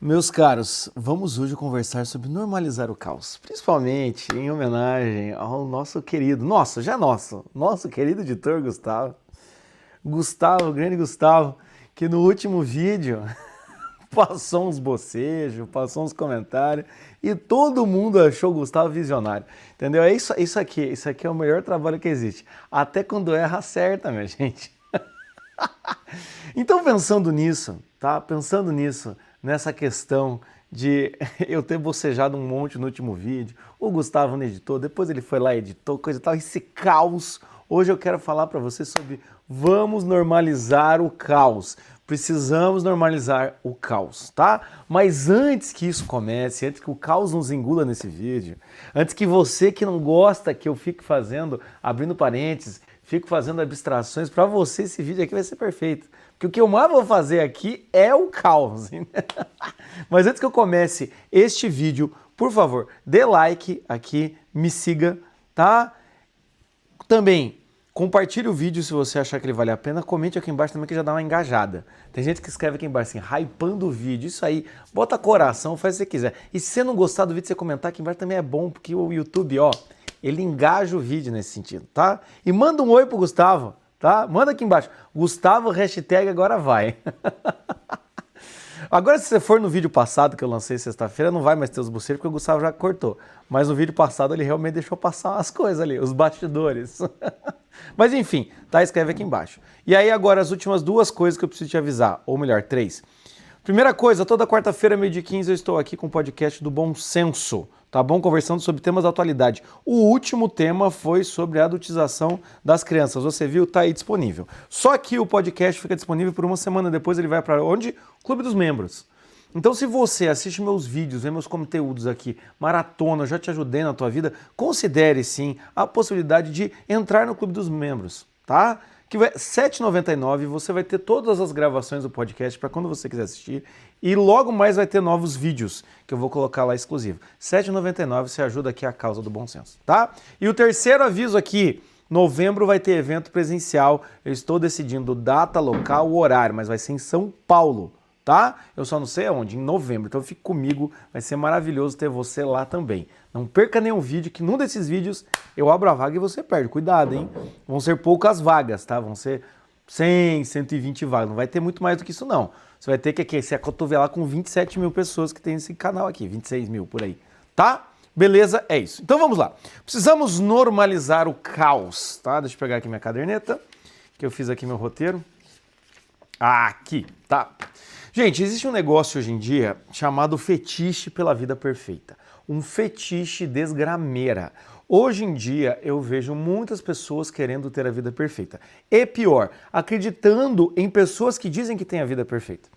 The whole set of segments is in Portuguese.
Meus caros, vamos hoje conversar sobre normalizar o caos, principalmente em homenagem ao nosso querido, nosso querido editor Gustavo, grande Gustavo, que no último vídeo passou uns bocejos, passou uns comentários e todo mundo achou o Gustavo visionário, entendeu? Isso aqui é o melhor trabalho que existe, até quando erra acerta, minha gente. Então, pensando nisso, tá? Pensando nisso, nessa questão de eu ter bocejado um monte no último vídeo, o Gustavo não editou, depois ele foi lá e editou, coisa e tal, esse caos. Hoje eu quero falar para você sobre vamos normalizar o caos. Precisamos normalizar o caos, tá? Mas antes que isso comece, antes que o caos nos engula nesse vídeo, antes que você que não gosta que eu fique fazendo, abrindo parênteses, fico fazendo abstrações, para você esse vídeo aqui vai ser perfeito. Porque o que eu mais vou fazer aqui é o caos. Mas antes que eu comece este vídeo, por favor, dê like aqui, me siga, tá? Também, compartilhe o vídeo se você achar que ele vale a pena, comente aqui embaixo também que já dá uma engajada. Tem gente que escreve aqui embaixo assim, hypando o vídeo, isso aí, bota coração, faz o que você quiser. E se você não gostar do vídeo, você comentar aqui embaixo também é bom, porque o YouTube, ó, ele engaja o vídeo nesse sentido, tá? E manda um oi pro Gustavo, tá? Manda aqui embaixo, Gustavo, hashtag agora vai. Agora, se você for no vídeo passado que eu lancei sexta-feira, não vai mais ter os bocejos, porque o Gustavo já cortou. Mas no vídeo passado ele realmente deixou passar as coisas ali, os bastidores. Mas enfim, tá? Escreve aqui embaixo. E aí agora as últimas duas coisas que eu preciso te avisar, ou melhor, três. Primeira coisa, toda quarta-feira, 12h15, eu estou aqui com o podcast do Bom Senso, tá bom? Conversando sobre temas da atualidade. O último tema foi sobre a adultização das crianças. Você viu? Tá aí disponível. Só que o podcast fica disponível por uma semana, depois ele vai para onde? Clube dos Membros. Então, se você assiste meus vídeos, vê meus conteúdos aqui, maratona, eu já te ajudei na tua vida, considere sim a possibilidade de entrar no Clube dos Membros, tá? Que vai R$ 7,99, você vai ter todas as gravações do podcast para quando você quiser assistir e logo mais vai ter novos vídeos que eu vou colocar lá exclusivo. R$ 7,99, você ajuda aqui a causa do bom senso, tá? E o terceiro aviso aqui, novembro vai ter evento presencial, eu estou decidindo data, local, horário, mas vai ser em São Paulo, tá? Eu só não sei aonde, em novembro, então fique comigo, vai ser maravilhoso ter você lá também. Não perca nenhum vídeo, que num desses vídeos eu abro a vaga e você perde. Cuidado, hein? Vão ser poucas vagas, tá? Vão ser 100, 120 vagas. Não vai ter muito mais do que isso, não. Você vai ter que se acotovelar com 27 mil pessoas que tem esse canal aqui, 26 mil por aí, tá? Beleza? É isso. Então vamos lá. Precisamos normalizar o caos, tá? Deixa eu pegar aqui minha caderneta, que eu fiz aqui meu roteiro. Aqui, tá? Gente, existe um negócio hoje em dia chamado fetiche pela vida perfeita. Um fetiche desgrameira. Hoje em dia eu vejo muitas pessoas querendo ter a vida perfeita. E pior, acreditando em pessoas que dizem que têm a vida perfeita.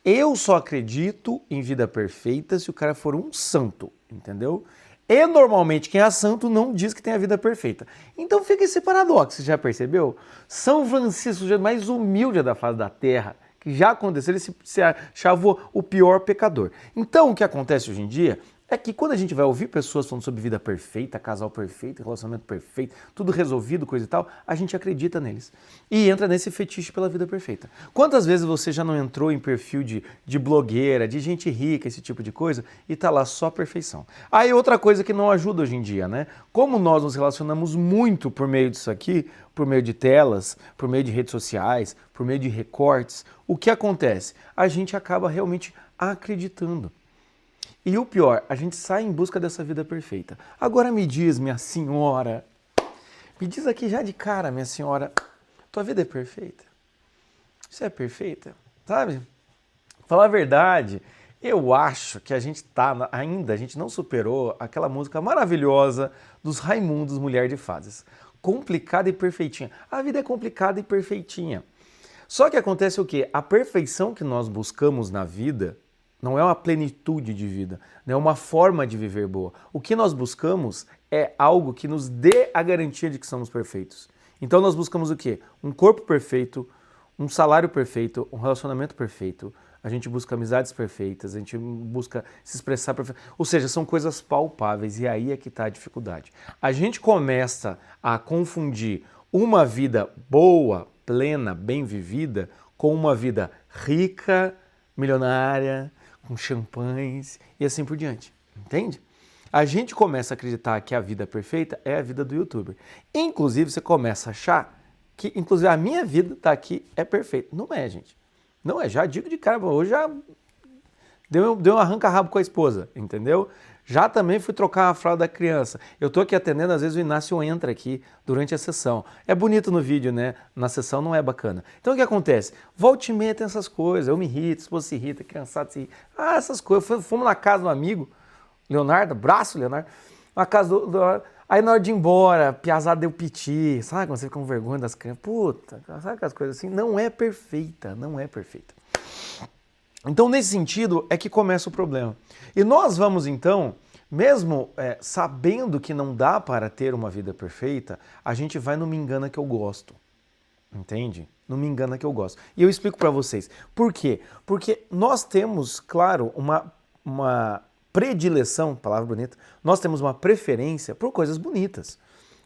Eu só acredito em vida perfeita se o cara for um santo, entendeu? E normalmente quem é santo não diz que tem a vida perfeita. Então fica esse paradoxo, você já percebeu? São Francisco, o jeito mais humilde da face da terra, que já aconteceu, ele se achava o pior pecador. Então o que acontece hoje em dia é que quando a gente vai ouvir pessoas falando sobre vida perfeita, casal perfeito, relacionamento perfeito, tudo resolvido, coisa e tal, a gente acredita neles. E entra nesse fetiche pela vida perfeita. Quantas vezes você já não entrou em perfil de blogueira, de gente rica, esse tipo de coisa, e tá lá só perfeição? Aí outra coisa que não ajuda hoje em dia, né? Como nós nos relacionamos muito por meio disso aqui, por meio de telas, por meio de redes sociais, por meio de recortes, o que acontece? A gente acaba realmente acreditando. E o pior, a gente sai em busca dessa vida perfeita. Agora me diz, minha senhora, me diz aqui já de cara, minha senhora, tua vida é perfeita? Você é perfeita? Sabe? Falar a verdade, eu acho que a gente a gente não superou aquela música maravilhosa dos Raimundos, Mulher de Fases. Complicada e perfeitinha. A vida é complicada e perfeitinha. Só que acontece o quê? A perfeição que nós buscamos na vida não é uma plenitude de vida, não é uma forma de viver boa. O que nós buscamos é algo que nos dê a garantia de que somos perfeitos. Então nós buscamos o quê? Um corpo perfeito, um salário perfeito, um relacionamento perfeito. A gente busca amizades perfeitas, a gente busca se expressar perfeito. Ou seja, são coisas palpáveis e aí é que está a dificuldade. A gente começa a confundir uma vida boa, plena, bem vivida, com uma vida rica, milionária, com champanhes e assim por diante, entende? A gente começa a acreditar que a vida perfeita é a vida do youtuber. Inclusive, você começa a achar que, inclusive, a minha vida tá aqui é perfeita. Não é, gente. Não é. Já digo de cara, hoje já deu um arranca-rabo com a esposa, entendeu? Já também fui trocar a fralda da criança. Eu tô aqui atendendo, às vezes o Inácio entra aqui durante a sessão. É bonito no vídeo, né? Na sessão não é bacana. Então o que acontece? Volta e meia tem essas coisas. Eu me irrito, a esposa se irrita, a criançada se irrita. Ah, essas coisas. Fomos na casa do amigo, Leonardo, abraço, Leonardo. Na casa do aí na hora de ir embora, piazada deu piti. Sabe quando você fica com vergonha das crianças? Puta, sabe aquelas coisas assim? Não é perfeita, não é perfeita. Então, nesse sentido, é que começa o problema. E nós vamos, então, mesmo sabendo que não dá para ter uma vida perfeita, a gente vai no Me Engana Que Eu Gosto. Entende? Não me engana que eu gosto. E eu explico para vocês. Por quê? Porque nós temos, claro, uma predileção, palavra bonita, nós temos uma preferência por coisas bonitas.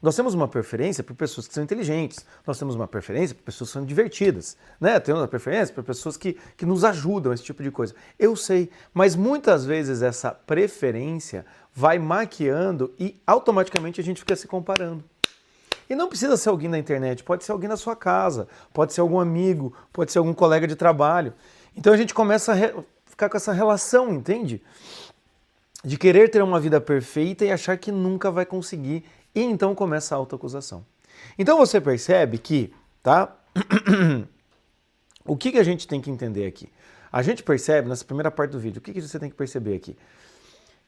Nós temos uma preferência por pessoas que são inteligentes, nós temos uma preferência por pessoas que são divertidas, né? Temos uma preferência por pessoas que nos ajudam, esse tipo de coisa. Eu sei, mas muitas vezes essa preferência vai maquiando e automaticamente a gente fica se comparando. E não precisa ser alguém na internet, pode ser alguém na sua casa, pode ser algum amigo, pode ser algum colega de trabalho. Então a gente começa a ficar com essa relação, entende? De querer ter uma vida perfeita e achar que nunca vai conseguir. E então começa a autoacusação. Então você percebe que, tá? O que a gente tem que entender aqui? A gente percebe nessa primeira parte do vídeo, o que você tem que perceber aqui?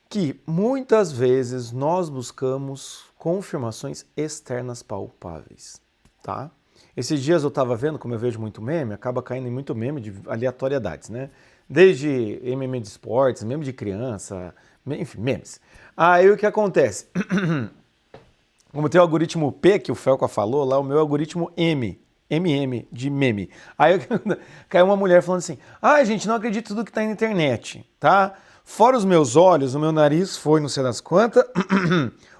Que muitas vezes nós buscamos confirmações externas palpáveis, tá? Esses dias eu estava vendo, como eu vejo muito meme, acaba caindo em muito meme de aleatoriedades, né? Desde meme de esportes, meme de criança, enfim, memes. Aí o que acontece? Como tem o algoritmo P, que o Felca falou lá, o meu algoritmo MM, de meme. Aí caiu uma mulher falando assim, gente, não acredito em tudo que tá na internet, tá? Fora os meus olhos, o meu nariz foi não sei das quantas,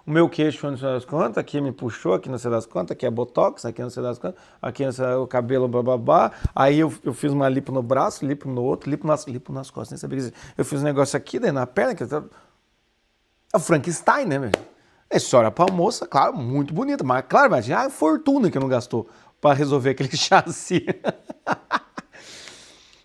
o meu queixo foi não sei das quantas, aqui me puxou, aqui não sei das quantas, aqui é botox, aqui não sei das quantas, aqui não sei, o cabelo, bababá. Aí eu fiz uma lipo no braço, lipo no outro, lipo nas costas, nem sabia dizer. Eu fiz um negócio aqui, daí na perna, que é o Frankenstein, né, meu? Essa história pra moça, claro, muito bonita, mas claro, imagina a fortuna que não gastou para resolver aquele chassi.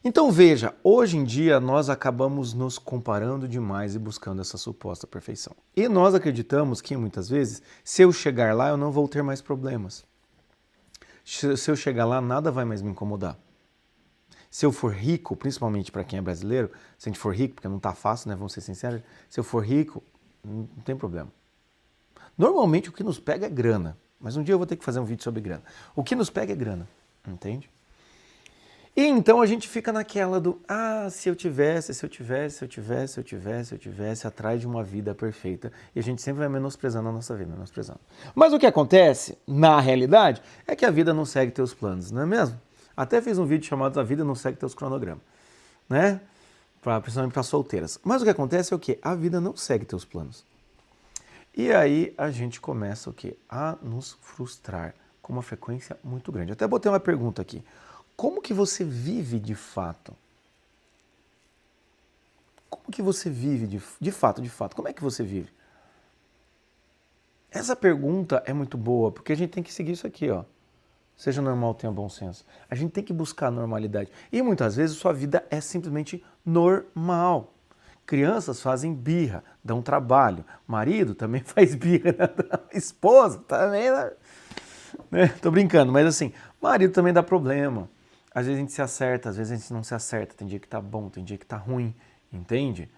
Então veja, hoje em dia nós acabamos nos comparando demais e buscando essa suposta perfeição. E nós acreditamos que muitas vezes, se eu chegar lá, eu não vou ter mais problemas. Se eu chegar lá, nada vai mais me incomodar. Se eu for rico, principalmente para quem é brasileiro, se a gente for rico, porque não tá fácil, né, vamos ser sinceros, se eu for rico, não tem problema. Normalmente o que nos pega é grana, mas um dia eu vou ter que fazer um vídeo sobre grana. O que nos pega é grana, entende? E então a gente fica naquela do, se eu tivesse atrás de uma vida perfeita. E a gente sempre vai menosprezando a nossa vida, menosprezando. Mas o que acontece, na realidade, é que a vida não segue teus planos, não é mesmo? Até fiz um vídeo chamado A Vida Não Segue Teus Cronogramas, né? Principalmente para solteiras. Mas o que acontece é o quê? A vida não segue teus planos. E aí a gente começa o quê? A nos frustrar com uma frequência muito grande. Eu até botei uma pergunta aqui. Como que você vive de fato? Como que você vive de fato? Como é que você vive? Essa pergunta é muito boa, porque a gente tem que seguir isso aqui, ó. Seja normal, tenha bom senso. A gente tem que buscar a normalidade. E muitas vezes sua vida é simplesmente normal. Crianças fazem birra, dão trabalho. Marido também faz birra. Esposa também, né? Tô brincando, mas assim, marido também dá problema. Às vezes a gente se acerta, às vezes a gente não se acerta. Tem dia que tá bom, tem dia que tá ruim, entende?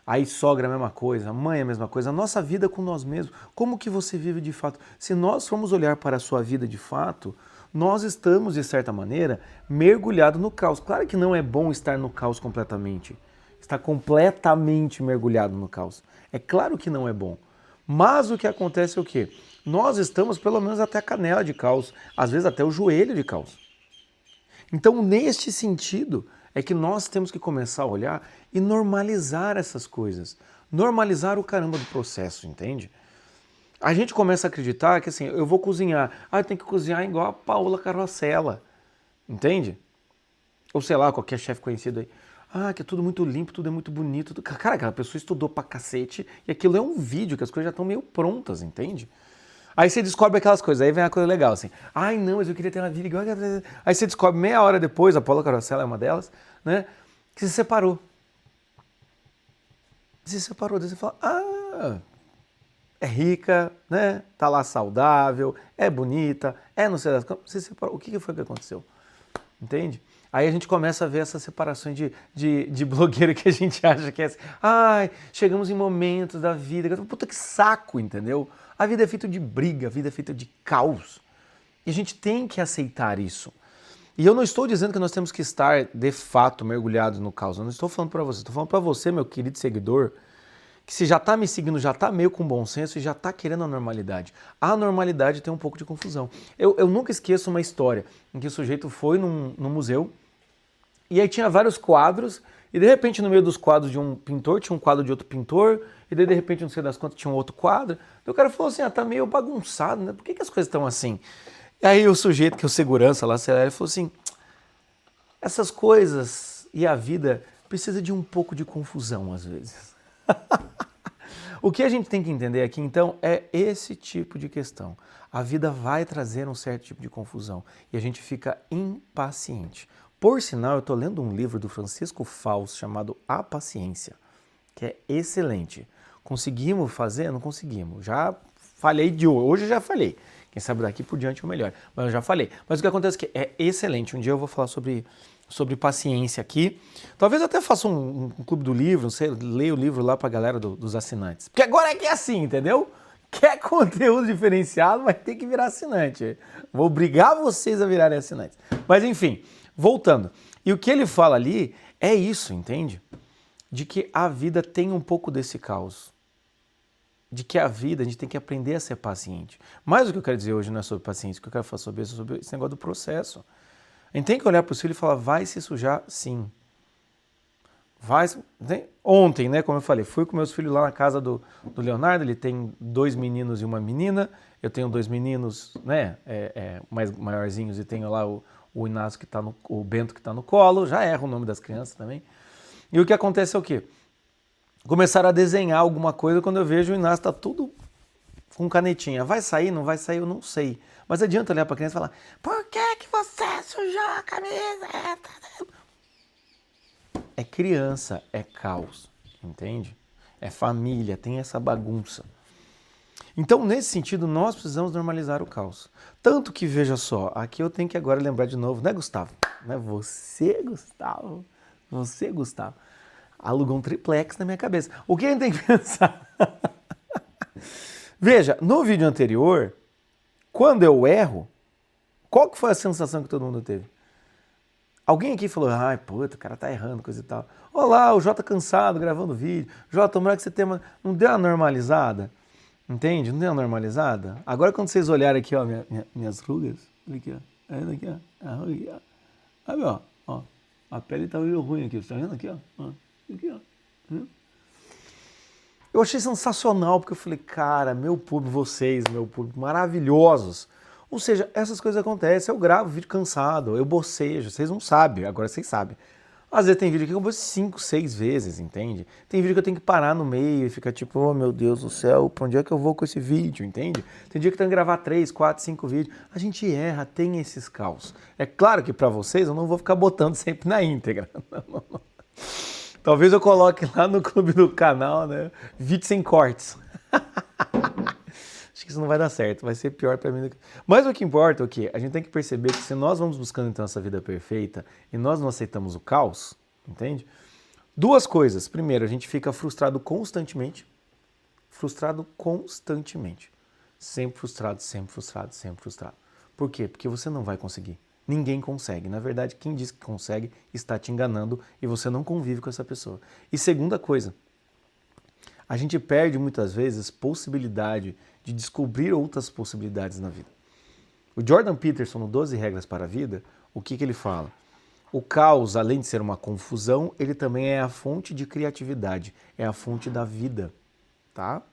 Aí sogra é a mesma coisa, mãe é a mesma coisa. A nossa vida com nós mesmos. Como que você vive de fato? Se nós formos olhar para a sua vida de fato, nós estamos, de certa maneira, mergulhados no caos. Claro que não é bom estar no caos completamente. Está completamente mergulhado no caos. É claro que não é bom. Mas o que acontece é o quê? Nós estamos pelo menos até a canela de caos, às vezes até o joelho de caos. Então, neste sentido, é que nós temos que começar a olhar e normalizar essas coisas. Normalizar o caramba do processo, entende? A gente começa a acreditar que assim, eu vou cozinhar. Eu tenho que cozinhar igual a Paola Carosella, entende? Ou sei lá, qualquer chefe conhecido aí. que é tudo muito limpo, tudo é muito bonito. Cara, aquela pessoa estudou pra cacete e aquilo é um vídeo, que as coisas já estão meio prontas, entende? Aí você descobre aquelas coisas, aí vem a coisa legal, assim. Ai, não, mas eu queria ter uma vida igual... Aí você descobre meia hora depois, a Paula Carosella é uma delas, né? Que se separou. Se separou, daí você fala, é rica, né? Tá lá saudável, é bonita, é não sei das coisas. Se separou. O que foi que aconteceu? Entende? Aí a gente começa a ver essas separações de blogueiro que a gente acha que é assim. Ai, chegamos em momentos da vida. Puta que saco, entendeu? A vida é feita de briga, a vida é feita de caos. E a gente tem que aceitar isso. E eu não estou dizendo que nós temos que estar, de fato, mergulhados no caos. Eu não estou falando para você. Estou falando para você, meu querido seguidor, que se já está me seguindo, já está meio com bom senso e já está querendo a normalidade. A normalidade tem um pouco de confusão. Eu nunca esqueço uma história em que o sujeito foi num museu e aí tinha vários quadros e de repente no meio dos quadros de um pintor tinha um quadro de outro pintor e daí de repente não sei das quantas tinha um outro quadro. E o cara falou assim, tá meio bagunçado, né? Por que as coisas estão assim? E aí o sujeito, que é o segurança lá, ele falou assim, essas coisas e a vida precisa de um pouco de confusão às vezes. O que a gente tem que entender aqui, então, é esse tipo de questão. A vida vai trazer um certo tipo de confusão e a gente fica impaciente. Por sinal, eu estou lendo um livro do Francisco Fausto chamado A Paciência, que é excelente. Conseguimos fazer? Não conseguimos. Já falhei de hoje. Hoje eu já falhei. Quem sabe daqui por diante é o melhor. Mas eu já falei. Mas o que acontece é que é excelente. Um dia eu vou falar sobre paciência aqui. Talvez eu até faça um clube do livro, não sei, leia o livro lá pra galera dos assinantes. Porque agora é que é assim, entendeu? Quer conteúdo diferenciado, vai ter que virar assinante. Vou obrigar vocês a virarem assinantes. Mas enfim, voltando. E o que ele fala ali é isso, entende? De que a vida tem um pouco desse caos. De que a vida, a gente tem que aprender a ser paciente. Mas o que eu quero dizer hoje não é sobre paciência, o que eu quero falar sobre isso é sobre esse negócio do processo. A gente tem que olhar para os filhos e falar, vai se sujar sim. Ontem, né, como eu falei, fui com meus filhos lá na casa do Leonardo, ele tem 2 meninos e uma menina, eu tenho 2 meninos, né, mais maiorzinhos e tenho lá o Inácio o Bento que está no colo, já erro o nome das crianças também. E o que acontece é o quê? Começaram a desenhar alguma coisa quando eu vejo o Inácio está tudo com canetinha. Vai sair, não vai sair, eu não sei. Mas adianta olhar para a criança e falar, por que você sujou a camisa? É criança, é caos, entende? É família, tem essa bagunça. Então, nesse sentido, nós precisamos normalizar o caos. Tanto que, veja só, aqui eu tenho que agora lembrar de novo, né, Gustavo? Não é você, Gustavo? Você, Gustavo, alugou um triplex na minha cabeça. O que a gente tem que pensar? Veja, no vídeo anterior, quando eu erro, qual que foi a sensação que todo mundo teve? Alguém aqui falou, ai, puta, o cara tá errando, coisa e tal. Olá, o Jota cansado gravando vídeo. Jota, tomara que você tenha não deu uma normalizada? Entende? Não deu uma normalizada? Agora quando vocês olharem aqui, ó, minhas rugas, olha aqui, ó. Olha aqui, ó. Aqui, ó. Olha, ó. A pele tá meio ruim aqui, você tá vendo aqui, ó? Aqui, ó. Eu achei sensacional, porque eu falei, cara, meu público, vocês, meu público, maravilhosos. Ou seja, essas coisas acontecem, eu gravo vídeo cansado, eu bocejo, vocês não sabem, agora vocês sabem. Às vezes tem vídeo que eu bocejo 5, 6 vezes, entende? Tem vídeo que eu tenho que parar no meio e ficar tipo, oh meu Deus do céu, pra onde é que eu vou com esse vídeo, entende? Tem dia que eu tenho que gravar 3, 4, 5 vídeos. A gente erra, tem esses caos. É claro que pra vocês eu não vou ficar botando sempre na íntegra. Não. Talvez eu coloque lá no clube do canal, né? Vídeo sem cortes. Acho que isso não vai dar certo, vai ser pior para mim. Mas o que importa é o quê? A gente tem que perceber que se nós vamos buscando então essa vida perfeita e nós não aceitamos o caos, entende? 2 coisas. Primeiro, a gente fica frustrado constantemente. Sempre frustrado, sempre frustrado, sempre frustrado. Por quê? Porque você não vai conseguir. Ninguém consegue. Na verdade, quem diz que consegue está te enganando e você não convive com essa pessoa. E segunda coisa, a gente perde muitas vezes possibilidade de descobrir outras possibilidades na vida. O Jordan Peterson, no 12 Regras para a Vida, o que ele fala? O caos, além de ser uma confusão, ele também é a fonte de criatividade, é a fonte da vida, tá?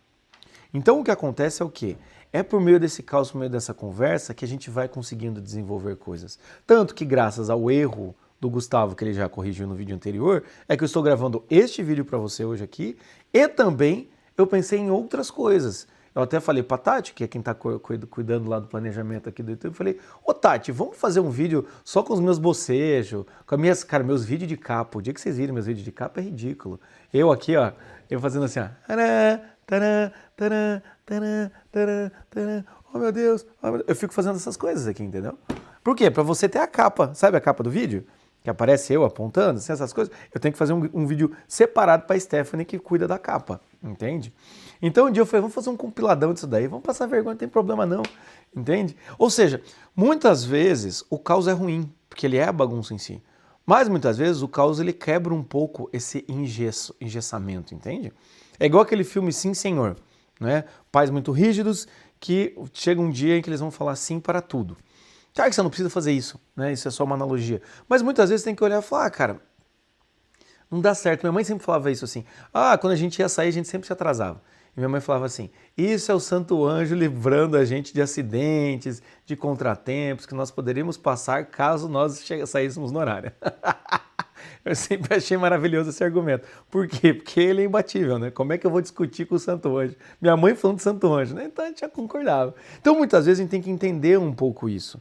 Então o que acontece é o quê? É por meio desse caos, por meio dessa conversa, que a gente vai conseguindo desenvolver coisas. Tanto que graças ao erro do Gustavo, que ele já corrigiu no vídeo anterior, é que eu estou gravando este vídeo para você hoje aqui e também eu pensei em outras coisas. Eu até falei pra Tati, que é quem tá cuidando lá do planejamento aqui do YouTube, eu falei, ô Tati, vamos fazer um vídeo só com os meus bocejos, com as minhas, cara, meus vídeos de capa. O dia que vocês virem meus vídeos de capa é ridículo. Eu aqui, ó, eu fazendo assim, ó. Oh meu Deus, oh meu Deus. Eu fico fazendo essas coisas aqui, entendeu? Por quê? Pra você ter a capa, sabe a capa do vídeo? Que aparece eu apontando, assim, essas coisas, eu tenho que fazer um vídeo separado para Stephanie que cuida da capa, entende? Então um dia eu falei, vamos fazer um compiladão disso daí, vamos passar vergonha, não tem problema não, entende? Ou seja, muitas vezes o caos é ruim, porque ele é a bagunça em si, mas muitas vezes o caos ele quebra um pouco esse engessamento, entende? É igual aquele filme Sim Senhor, né? Pais muito rígidos que chega um dia em que eles vão falar sim para tudo. Claro que você não precisa fazer isso, né? Isso é só uma analogia. Mas muitas vezes tem que olhar e falar, cara, não dá certo. Minha mãe sempre falava isso assim, quando a gente ia sair, a gente sempre se atrasava. E minha mãe falava assim, isso é o santo anjo livrando a gente de acidentes, de contratempos que nós poderíamos passar caso nós saíssemos no horário. Eu sempre achei maravilhoso esse argumento. Por quê? Porque ele é imbatível, né? Como é que eu vou discutir com o santo anjo? Minha mãe falando de santo anjo, né? Então a gente já concordava. Então muitas vezes a gente tem que entender um pouco isso.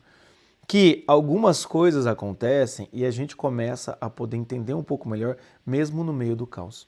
Que algumas coisas acontecem e a gente começa a poder entender um pouco melhor, mesmo no meio do caos.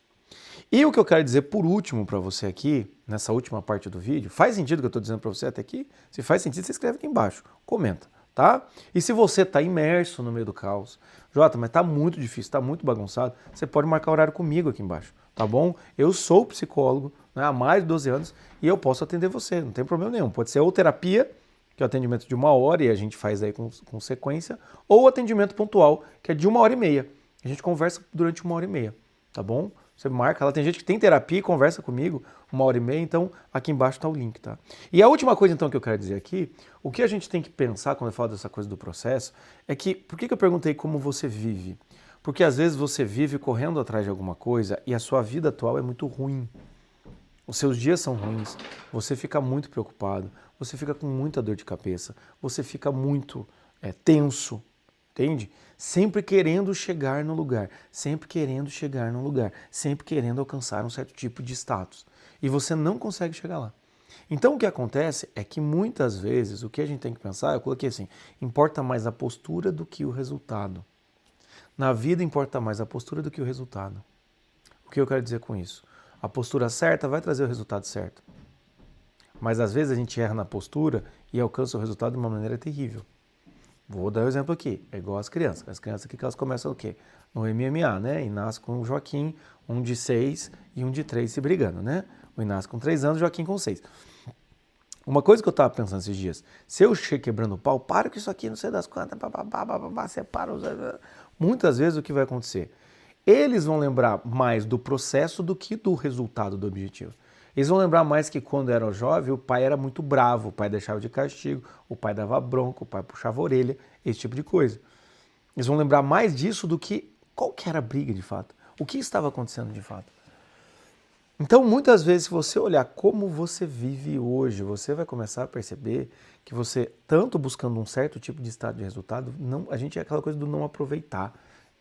E o que eu quero dizer por último para você aqui, nessa última parte do vídeo, faz sentido o que eu estou dizendo para você até aqui? Se faz sentido, você escreve aqui embaixo, comenta, tá? E se você está imerso no meio do caos, Jota, mas está muito difícil, está muito bagunçado, você pode marcar horário comigo aqui embaixo, tá bom? Eu sou psicólogo, né, há mais de 12 anos e eu posso atender você, não tem problema nenhum. Pode ser ou terapia, que é o atendimento de 1 hora e a gente faz aí com sequência, ou atendimento pontual, que é de 1h30. A gente conversa durante 1h30, tá bom? Você marca lá, tem gente que tem terapia e conversa comigo 1h30, então aqui embaixo está o link, tá? E a última coisa então que eu quero dizer aqui, o que a gente tem que pensar quando eu falo dessa coisa do processo, é que, por que eu perguntei como você vive? Porque às vezes você vive correndo atrás de alguma coisa e a sua vida atual é muito ruim. Os seus dias são ruins, você fica muito preocupado, você fica com muita dor de cabeça, você fica muito tenso, entende? Sempre querendo chegar no lugar, sempre querendo chegar no lugar, sempre querendo alcançar um certo tipo de status. E você não consegue chegar lá. Então o que acontece é que muitas vezes o que a gente tem que pensar, eu coloquei assim, importa mais a postura do que o resultado. Na vida importa mais a postura do que o resultado. O que eu quero dizer com isso? A postura certa vai trazer o resultado certo. Mas às vezes a gente erra na postura e alcança o resultado de uma maneira terrível. Vou dar um exemplo aqui, é igual as crianças. As crianças aqui que elas começam o quê? No MMA, né? E nasce com o Joaquim, um de 6 e um de 3 se brigando, né? O Inácio com 3 anos, o Joaquim com 6. Uma coisa que eu estava pensando esses dias, se eu chego quebrando o pau, para com isso aqui, não sei das quantas, separa. Muitas vezes o que vai acontecer? Eles vão lembrar mais do processo do que do resultado do objetivo. Eles vão lembrar mais que quando era jovem, o pai era muito bravo, o pai deixava de castigo, o pai dava bronca, o pai puxava a orelha, esse tipo de coisa. Eles vão lembrar mais disso do que qual que era a briga de fato, o que estava acontecendo de fato. Então, muitas vezes, se você olhar como você vive hoje, você vai começar a perceber que você, tanto buscando um certo tipo de estado de resultado, a gente é aquela coisa do não aproveitar,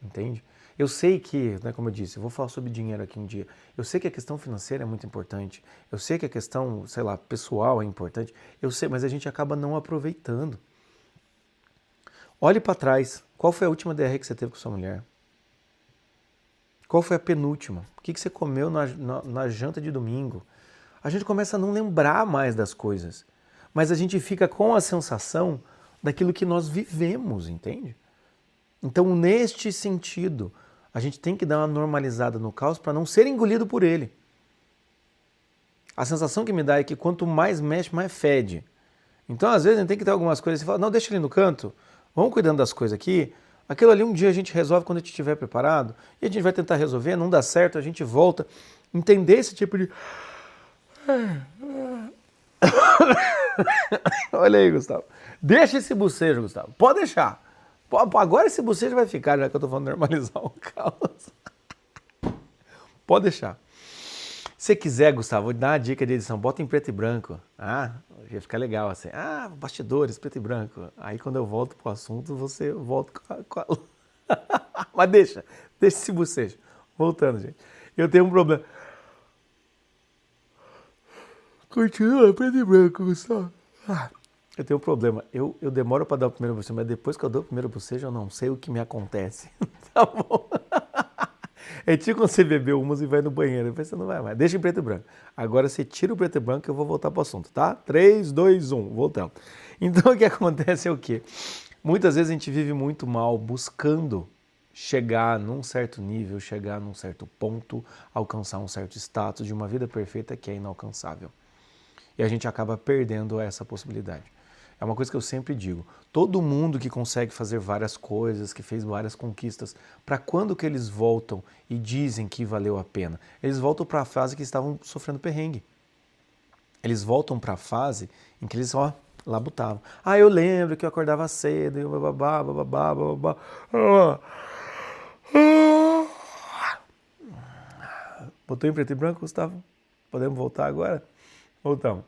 entende? Eu sei que, né, como eu disse, eu vou falar sobre dinheiro aqui um dia, eu sei que a questão financeira é muito importante, eu sei que a questão, sei lá, pessoal é importante, eu sei, mas a gente acaba não aproveitando. Olhe para trás, qual foi a última DR que você teve com sua mulher? Qual foi a penúltima? O que você comeu na janta de domingo? A gente começa a não lembrar mais das coisas, mas a gente fica com a sensação daquilo que nós vivemos, entende? Então, neste sentido, a gente tem que dar uma normalizada no caos para não ser engolido por ele. A sensação que me dá é que quanto mais mexe, mais fede. Então, às vezes, a gente tem que ter algumas coisas, você fala, não, deixa ele no canto, vamos cuidando das coisas aqui, aquilo ali um dia a gente resolve quando a gente estiver preparado, e a gente vai tentar resolver, não dá certo, a gente volta. Entender esse tipo de... Olha aí, Gustavo. Deixa esse bocejo, Gustavo. Pode deixar. Agora esse bocejo vai ficar, já que eu tô falando normalizar o caos. Pode deixar. Se você quiser, Gustavo, vou te dar uma dica de edição. Bota em preto e branco. Ia ficar legal assim. Bastidores, preto e branco. Aí quando eu volto pro assunto, você volta com a... Mas deixa esse bocejo. Voltando, gente. Eu tenho um problema. Continua preto e branco, Gustavo. Eu tenho um problema. Eu demoro para dar o primeiro bocejo, mas depois que eu dou o primeiro bocejo, eu não sei o que me acontece. Tá bom? É tipo quando você bebeu umas e vai no banheiro. Depois você não vai mais. Deixa em preto e branco. Agora você tira o preto e branco e eu vou voltar para o assunto, tá? 3, 2, 1. Voltando. Então o que acontece é o quê? Muitas vezes a gente vive muito mal buscando chegar num certo nível, chegar num certo ponto, alcançar um certo status de uma vida perfeita que é inalcançável. E a gente acaba perdendo essa possibilidade. É uma coisa que eu sempre digo. Todo mundo que consegue fazer várias coisas, que fez várias conquistas, para quando que eles voltam e dizem que valeu a pena? Eles voltam para a fase que estavam sofrendo perrengue. Eles voltam para a fase em que eles, labutavam. Eu lembro que eu acordava cedo, e eu bababá. Botou em preto e branco, Gustavo? Podemos voltar agora? Voltamos.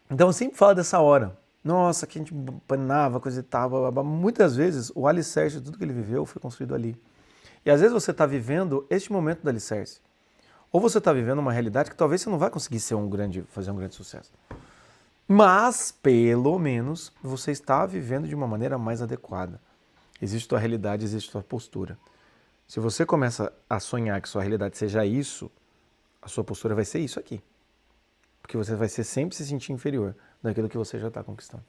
Então eu sempre falo dessa hora. Nossa, que a gente panava, coisa e tal, bababá. Muitas vezes o alicerce de tudo que ele viveu foi construído ali. E às vezes você está vivendo este momento do alicerce. Ou você está vivendo uma realidade que talvez você não vai conseguir fazer um grande sucesso. Mas, pelo menos, você está vivendo de uma maneira mais adequada. Existe tua realidade, existe tua postura. Se você começa a sonhar que sua realidade seja isso, a sua postura vai ser isso aqui. Porque você vai sempre se sentir inferior daquilo que você já está conquistando.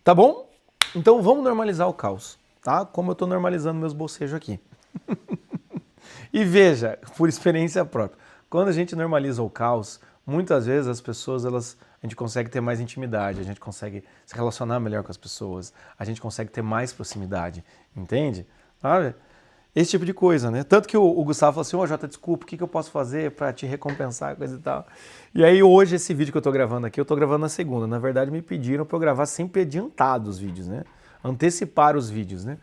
Tá bom? Então vamos normalizar o caos, tá? Como eu estou normalizando meus bocejos aqui. E veja, por experiência própria, quando a gente normaliza o caos, muitas vezes as pessoas, a gente consegue ter mais intimidade, a gente consegue se relacionar melhor com as pessoas, a gente consegue ter mais proximidade, entende? Sabe? Esse tipo de coisa, né? Tanto que o Gustavo falou assim, Jota, desculpa, o que eu posso fazer para te recompensar, coisa e tal. E aí hoje esse vídeo que eu tô gravando aqui, eu tô gravando na segunda. Na verdade me pediram para eu gravar sempre adiantado os vídeos, né? Antecipar os vídeos, né?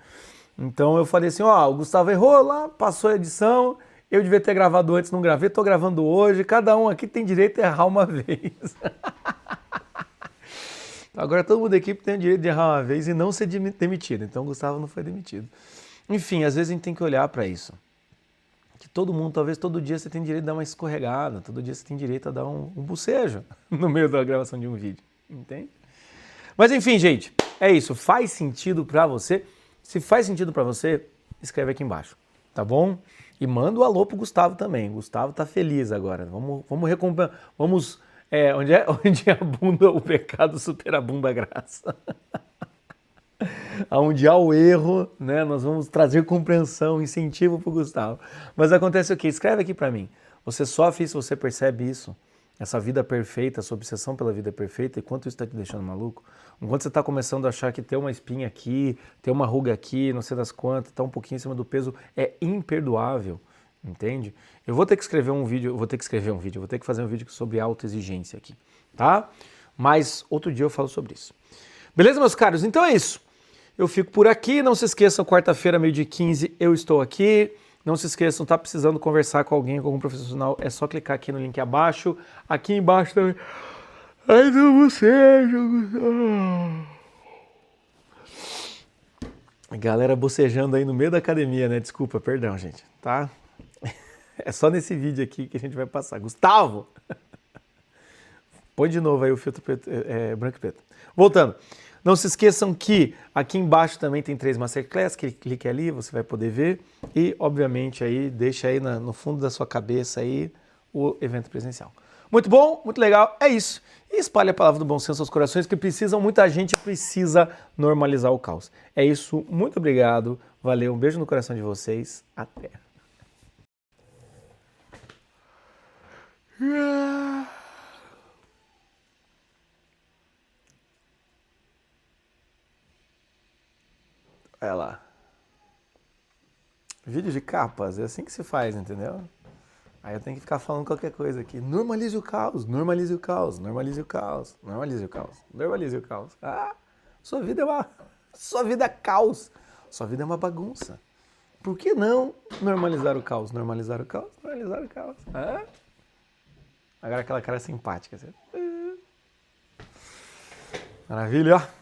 Então eu falei assim, o Gustavo errou lá, passou a edição, eu devia ter gravado antes, não gravei, tô gravando hoje, cada um aqui tem direito a errar uma vez. Agora todo mundo da equipe tem o direito de errar uma vez e não ser demitido, então o Gustavo não foi demitido. Enfim, às vezes a gente tem que olhar para isso. Que todo mundo, talvez todo dia você tem direito a dar uma escorregada, todo dia você tem direito a dar um bocejo no meio da gravação de um vídeo, entende? Mas enfim, gente, é isso. Faz sentido para você? Se faz sentido para você, escreve aqui embaixo, tá bom? E manda o alô pro Gustavo também. O Gustavo tá feliz agora. Vamos recompensar. Onde abunda o pecado, superabunda a graça. Onde há o erro, né, nós vamos trazer compreensão, incentivo para o Gustavo. Mas acontece o quê? Escreve aqui para mim. Você sofre isso, você percebe isso? Essa vida perfeita, essa obsessão pela vida perfeita, e quanto isso está te deixando maluco? Enquanto você está começando a achar que tem uma espinha aqui, tem uma ruga aqui, não sei das quantas, está um pouquinho em cima do peso, é imperdoável, entende? Eu vou ter que escrever um vídeo, vou ter que fazer um vídeo sobre autoexigência aqui, tá? Mas outro dia eu falo sobre isso. Beleza, meus caros? Então é isso. Eu fico por aqui, não se esqueçam, quarta-feira, 12h15, eu estou aqui. Não se esqueçam, tá precisando conversar com alguém, com algum profissional, é só clicar aqui no link abaixo. Aqui embaixo também. Ai, não bocejo. Galera bocejando aí no meio da academia, né? Desculpa, perdão, gente, tá? É só nesse vídeo aqui que a gente vai passar. Gustavo! Põe de novo aí o filtro preto, branco e preto. Voltando. Não se esqueçam que aqui embaixo também tem 3 Masterclass, clique ali, você vai poder ver. E, obviamente, aí deixa aí no fundo da sua cabeça aí o evento presencial. Muito bom, muito legal, é isso. E espalhe a palavra do bom senso aos corações, que muita gente precisa normalizar o caos. É isso, muito obrigado, valeu, um beijo no coração de vocês, até. Olha lá. Vídeo de capas, é assim que se faz, entendeu? Aí eu tenho que ficar falando qualquer coisa aqui. Normalize o caos, normalize o caos, normalize o caos, normalize o caos, normalize o caos. Sua vida é caos. Sua vida é uma bagunça. Por que não normalizar o caos? Normalizar o caos, normalizar o caos. Agora aquela cara simpática. Assim. Maravilha, ó.